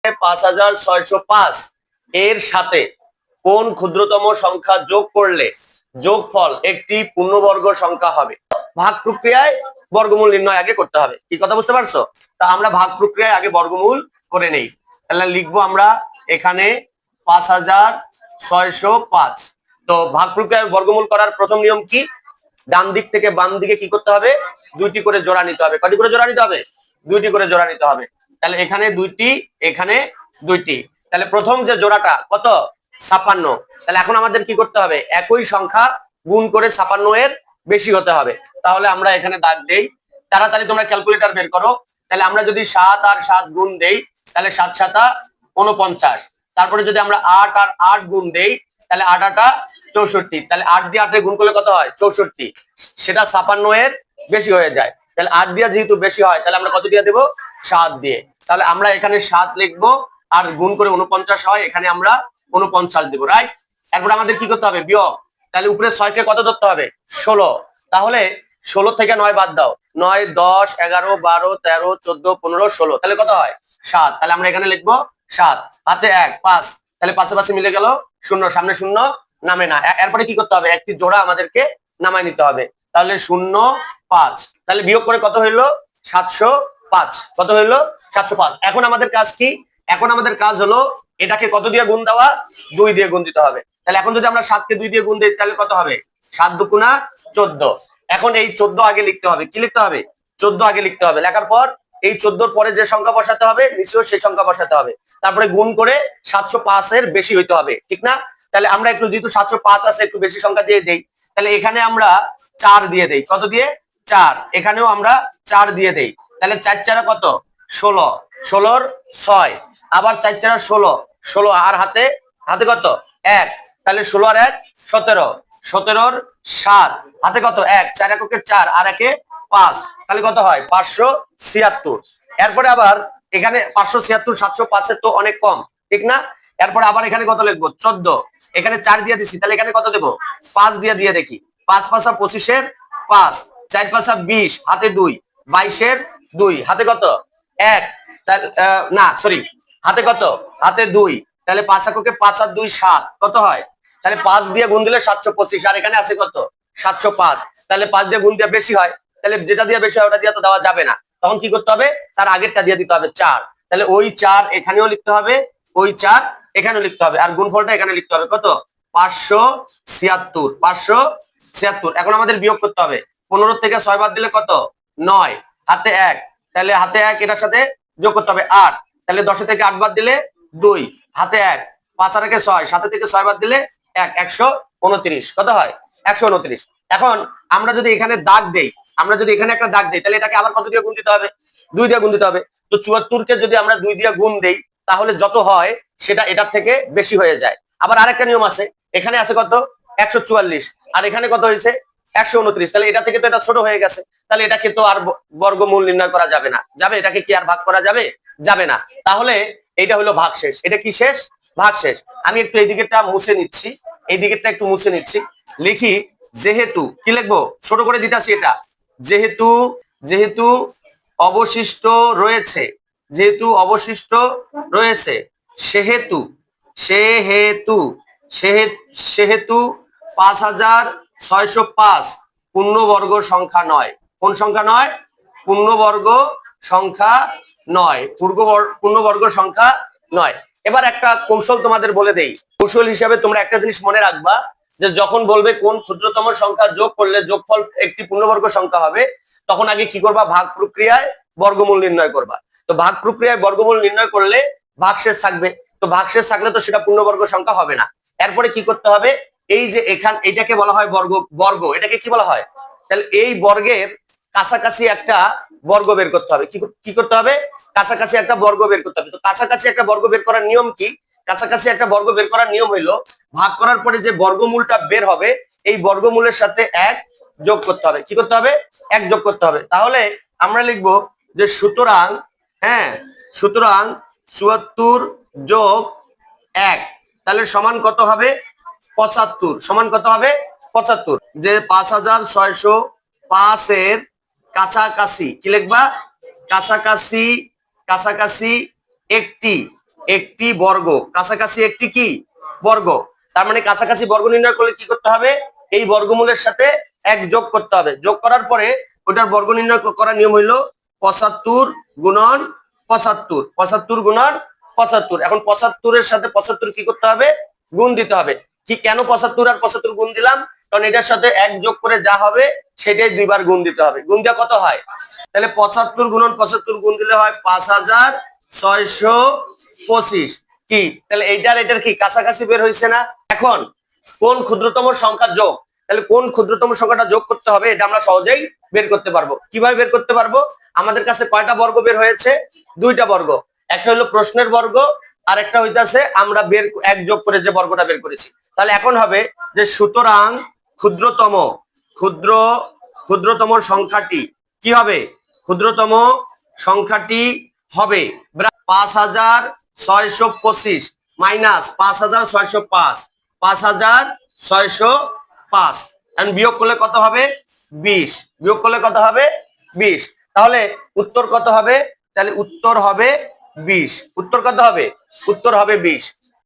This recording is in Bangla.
5605 এর সাথে কোন ক্ষুদ্রতম সংখ্যা যোগ করলে যোগফল একটি পূর্ণবর্গ সংখ্যা হবে? ভাগ প্রক্রিয়ায় বর্গমূল নির্ণয় আগে করতে হবে। কি কথা বুঝতে পারছো? তা আমরা ভাগ প্রক্রিয়ায় আগে বর্গমূল করে নেই। তাহলে লিখবো আমরা এখানে 5605। তো ভাগ প্রক্রিয়ায় বর্গমূল করার প্রথম নিয়ম কি? ডান দিক থেকে বাম দিকে কি করতে হবে? দুইটি করে জোড়া নিতে হবে। কয়টি করে জোড়া নিতে হবে? দুইটি করে জোড়া নিতে হবে। তাহলে এখানে দুইটি, এখানে দুইটি। তাহলে প্রথম যে জোড়াটা কত? 56। তাহলে এখন আমাদের কি করতে হবে? একই সংখ্যা গুণ করে 56 এর বেশি হতে হবে। তাহলে আমরা এখানে দাগ দেই। তাড়াতাড়ি তোমরা ক্যালকুলেটর বের করো। তাহলে আমরা যদি 7 আর 7 গুণ দেই তাহলে 7 7 49। তারপরে যদি আমরা 8 আর 8 গুণ দেই তাহলে 8 8 64। তাহলে 8 দিয়ে 8 গুণ করলে কত হয়? 64। সেটা 56 এর বেশি হয়ে যায়। তাহলে 8 দিয়ে যেহেতু বেশি হয় তাহলে আমরা কত দিয়ে দেব? 7 দিয়ে। তাহলে আমরা এখানে 7 লিখবো আর গুণ করে 49 হয়, এখানে আমরা 49 দেব, রাইট? এরপর আমাদের কি করতে হবে? বিয়োগ। তাহলে উপরে 6 কে কত ধরতে হবে? 16। তাহলে 16 থেকে 9 বাদ দাও। 9 10 11 12 13 14 15 16। তাহলে কত হয়? 7। তাহলে আমরা এখানে লিখবো 7। হাতে 1 5। তাহলে পাশে পাশে মিলে গেল, শূন্য সামনে শূন্য নামে না। এরপরে কি করতে হবে? একটি জোড়া আমাদেরকে নামায় নিতে হবে। তাহলে 0 5। তাহলে বিয়োগ করে কত হইলো? 705। কত হইলো? 705। এখন আমাদের কাজ কি? এখন আমাদের কাজ হলো এটাকে কত দিয়ে গুণ দেওয়া? 2 দিয়ে গুণ দিতে হবে। তাহলে এখন যদি আমরা 7 কে 2 দিয়ে গুণ দিই তাহলে কত হবে? 7 দুগুণা 14। এখন এই 14 আগে লিখতে হবে। কি লিখতে হবে? 14 আগে লিখতে হবে। লেখার পর এই 14 পরে যে সংখ্যা বসাতে হবে নিচেও সেই সংখ্যা বসাতে হবে। তারপরে গুণ করে 705 এর বেশি হইতে হবে, ঠিক না? তাহলে আমরা একটু, যেহেতু 705 আছে, একটু বেশি সংখ্যা দিয়ে দেই। তাহলে এখানে আমরা 4 দিয়ে দেই। কত দিয়ে? 4। এখানেও আমরা 4 দিয়ে দেই। তাহলে 4 4 কত? 16। 16 6। আবার 4 4 16। 16 আর হাতে হাতে কত? 1। তাহলে 16 আর 1 17। 17 7। হাতে কত? 1। 4 এককে 4 আর একে 5। তাহলে কত হয়? 576। এরপরে আবার এখানে 576 705 এর তো অনেক কম, ঠিক না? এরপরে আবার এখানে কত লিখবো? 14। এখানে 4 দিয়ে দিছি, তাহলে এখানে কত দেব? 5 দিয়ে দিয়ে দেখি। 5 5 25 এর 5। 4 5 20 হাতে 2। 22 এর 2 হাতে কত? 1। না সরি, হাতে কত? হাতে 2। তাহলে 5 এককে 5 আর 2 7। কত হয়? তাহলে 5 দিয়ে গুণ দিলে 725। আর এখানে আছে কত? 705। তাহলে 5 দিয়ে গুণ দিয়ে বেশি হয়। তাহলে যেটা দিয়ে বেশি হয় ওটা দিয়ে তো দেওয়া যাবে না। তখন কি করতে হবে? তার আগেরটা দিয়ে দিতে হবে, 4। তাহলে ওই 4 এখানেও লিখতে হবে, ওই 4 এখানেও লিখতে হবে, আর গুণফলটা এখানে লিখতে হবে। কত? 576। 576। এখন আমাদের বিয়োগ করতে হবে। 15 থেকে 6 বাদ দিলে কত? 9। হাতে 1। তাহলে হাতে 1 এটার সাথে যোগ করতে হবে 8। তাহলে 10 থেকে 8 বাদ দিলে 2। হাতে 1। 5 আর 1 6। 7 থেকে 6 বাদ দিলে 1। 129। কত হয়? 129। এখন আমরা যদি এখানে দাগ দেই, আমরা যদি এখানে একটা দাগ দেই তাহলে এটাকে আবার কত দিয়ে গুণ দিতে হবে? 2 দিয়ে গুণ দিতে হবে। তো 74 কে যদি আমরা 2 দিয়ে গুণ দেই তাহলে যত হয় সেটা এটার থেকে বেশি হয়ে যায়। আবার আরেকটা নিয়ম আছে। এখানে আছে কত? 144। আর এখানে কত হয়েছে? 129। তাহলে এটা থেকে তো এটা ছোট হয়ে গেছে। তাহলে এটাকে তো আর বর্গমূল নির্ণয় করা যাবে না। যাবে? এটাকে কি আর ভাগ করা যাবে? যাবে না। তাহলে এটা হলো ভাগ শেষ। এটা কি শেষ? ভাগ শেষ। আমি একটু এই দিকেরটা মুছে নিচ্ছি, এই দিকেরটা একটু মুছে নিচ্ছি। লিখি যেহেতু, কি লিখবো? ছোট করে দিতেছি এটা। যেহেতু যেহেতু অবশিষ্ট রয়েছে, যেহেতু অবশিষ্ট রয়েছে, সেহেতু সেহেতু সেহেতু 5605 পূর্ণবর্গ সংখ্যা নয়। কোন সংখ্যা নয়? পূর্ণবর্গ সংখ্যা নয়। পূর্ণবর্গ সংখ্যা নয়। এবার একটা কৌশল তোমাদের বলে দেই। কৌশল হিসাবে তোমরা একটা জিনিস মনে রাখবা, যে যখন বলবে কোন ক্ষুদ্রতম সংখ্যা যোগ করলে যোগফল একটি পূর্ণবর্গ সংখ্যা হবে, তখন আগে কি করবা? ভাগ প্রক্রিয়ায় বর্গমূল নির্ণয় করবা। তো ভাগ প্রক্রিয়ায় বর্গমূল নির্ণয় করলে ভাগশেষ থাকবে। তো ভাগশেষ থাকলে তো সেটা পূর্ণবর্গ সংখ্যা হবে না। এরপরে কি করতে হবে? এই যে এটাকে বলা হয় বর্গ। এটাকে কি বলা হয়? তাহলে এই বর্গের কাছাকাছি একটা বর্গ বের করতে হবে। কি করতে হবে? কাছাকাছি একটা বর্গ বের করতে হবে। তো কাছাকাছি একটা বর্গ বের করার নিয়ম কি? কাছাকাছি একটা বর্গ বের করার নিয়ম হইলো, ভাগ করার পরে যে বর্গমূলটা বের হবে এই বর্গমূলের সাথে 1 যোগ করতে হবে। কি করতে হবে? 1 যোগ করতে হবে। তাহলে আমরা লিখবো যে সুতরাং, হ্যাঁ, সুতরাং 74 যোগ 1 তাহলে সমান কত হবে? 75। সমান কত হবে? 75। যে 5605 এর কাছাকাছি, কি লিখবা? কাছাকাছি কাছাকাছি একটি একটি বর্গ, কাছাকাছি একটি কি বর্গ। তার মানে কাছাকাছি বর্গ নির্ণয় করলে কি করতে হবে, এই বর্গমূলের সাথে এক যোগ করতে হবে। যোগ করার পরে ওটার বর্গ নির্ণয় করার নিয়ম হইলো 75 গুণন 75, 75 গুণন 75। এখন 75-এর সাথে 75 কি করতে হবে, গুণ দিতে হবে। কি কেন 75 আর 75 গুণ দিলাম, কারণ এটার সাথে এক যোগ করে যা হবে সেটাই দুইবার গুণ দিতে হবে। গুণ দেওয়া কত হয়, তাহলে 75 গুণন 75 গুণ দিলে হয় 5625। কি তাহলে এটার কি কাছাকাছি বের হয়েছে না। এখন কোন ক্ষুদ্রতম সংখ্যা যোগ, তাহলে কোন ক্ষুদ্রতম সংখ্যাটা যোগ করতে হবে এটা আমরা সহজেই বের করতে পারবো। কিভাবে বের করতে পারবো, আমাদের কাছে কয়টা বর্গ বের হয়েছে, দুইটা বর্গ। একটা হলো প্রশ্নের বর্গ, আর একটা হইতাছে আমরা বের এক যোগ করে যে বর্গটা বের করেছি। তাহলে এখন হবে যে সুতরাং ক্ষুদ্রতম ক্ষুদ্রতম সংখ্যাটি কি হবে, ক্ষুদ্রতম সংখ্যাটি হবে 5625 মাইনাস 5605, 5605 এন্ড বিয়োগ করলে কত হবে 20, বিয়োগ করলে কত হবে 20। তাহলে উত্তর কত হবে, তাহলে উত্তর হবে 20। উত্তর কত হবে, উত্তর হবে 20।